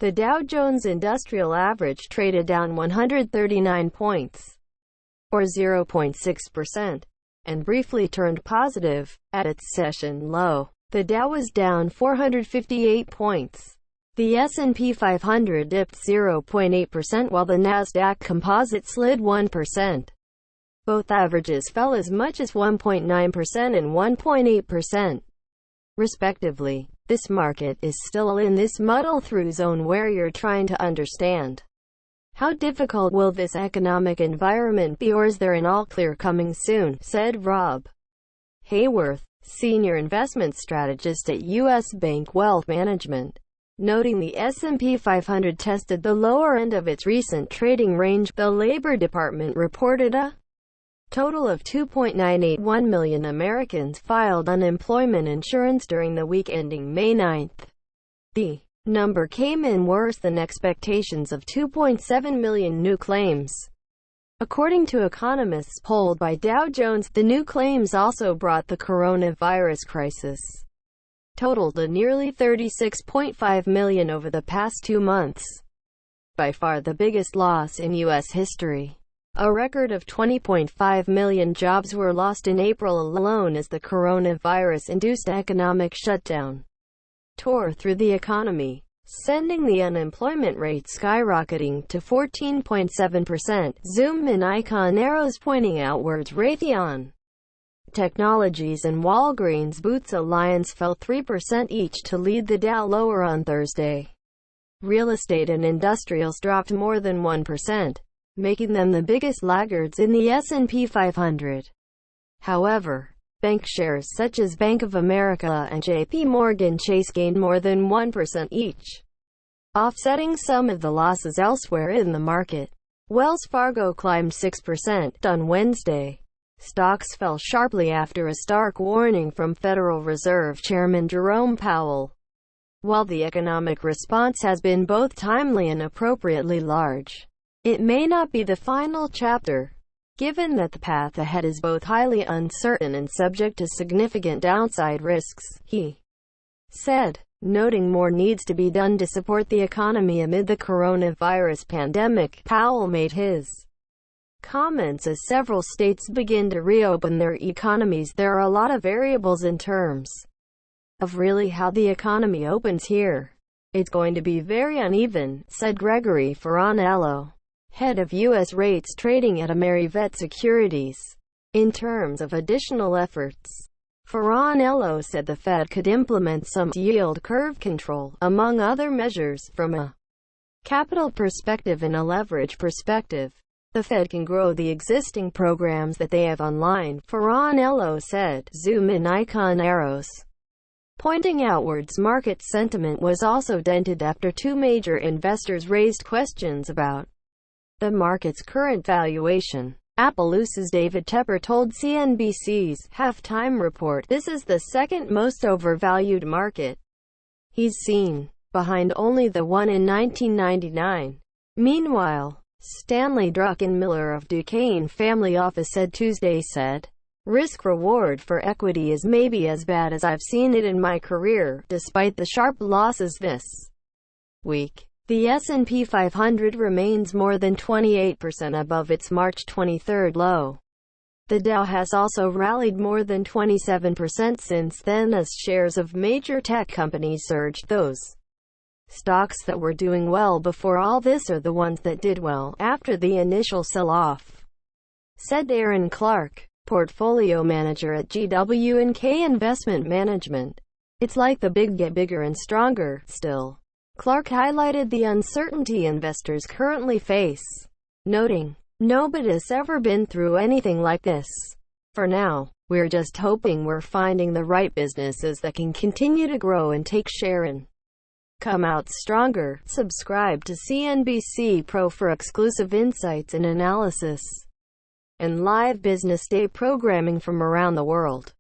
The Dow Jones Industrial Average traded down 139 points, or 0.6%, and briefly turned positive. At its session low, the Dow was down 458 points. The S&P 500 dipped 0.8% while the Nasdaq Composite slid 1%. Both averages fell as much as 1.9% and 1.8%, respectively. This market is still in this muddle-through zone where you're trying to understand how difficult will this economic environment be, or is there an all-clear coming soon, said Rob Hayworth, senior investment strategist at U.S. Bank Wealth Management, noting the S&P 500 tested the lower end of its recent trading range. The Labor Department reported a total of 2.981 million Americans filed unemployment insurance during the week ending May 9. The number came in worse than expectations of 2.7 million new claims. According to economists polled by Dow Jones, the new claims also brought the coronavirus crisis total to nearly 36.5 million over the past 2 months, by far the biggest loss in U.S. history. A record of 20.5 million jobs were lost in April alone as the coronavirus-induced economic shutdown tore through the economy, sending the unemployment rate skyrocketing to 14.7%. Zoom in icon arrows pointing outwards. Raytheon Technologies and Walgreens Boots Alliance fell 3% each to lead the Dow lower on Thursday. Real estate and industrials dropped more than 1%. Making them the biggest laggards in the S&P 500. However, bank shares such as Bank of America and J.P. Morgan Chase gained more than 1% each, offsetting some of the losses elsewhere in the market. Wells Fargo climbed 6% on Wednesday. Stocks fell sharply after a stark warning from Federal Reserve Chairman Jerome Powell. While the economic response has been both timely and appropriately large, it may not be the final chapter, given that the path ahead is both highly uncertain and subject to significant downside risks, he said, noting more needs to be done to support the economy amid the coronavirus pandemic. Powell made his comments as several states begin to reopen their economies. There are a lot of variables in terms of really how the economy opens here. It's going to be very uneven, said Gregory Ferranello, head of U.S. rates trading at Amerivet Securities. In terms of additional efforts, Ferranello said the Fed could implement some yield curve control, among other measures, from a capital perspective and a leverage perspective. The Fed can grow the existing programs that they have online, Ferranello said. Zoom in icon arrows pointing outwards. Market sentiment was also dented after two major investors raised questions about the market's current valuation. Appaloosas David Tepper told CNBC's halftime report this is the second most overvalued market he's seen, behind only the one in 1999. Meanwhile, Stanley Druckenmiller of Duquesne Family Office said Tuesday risk-reward for equity is maybe as bad as I've seen it in my career, despite the sharp losses this week. The S&P 500 remains more than 28% above its March 23 low. The Dow has also rallied more than 27% since then as shares of major tech companies surged. Those stocks that were doing well before all this are the ones that did well after the initial sell-off, said Aaron Clark, portfolio manager at GW&K Investment Management. It's like the big get bigger and stronger, still. Clark highlighted the uncertainty investors currently face, noting, "Nobody's ever been through anything like this. For now, we're just hoping we're finding the right businesses that can continue to grow and take share and come out stronger." Subscribe to CNBC Pro for exclusive insights and analysis, and live business day programming from around the world.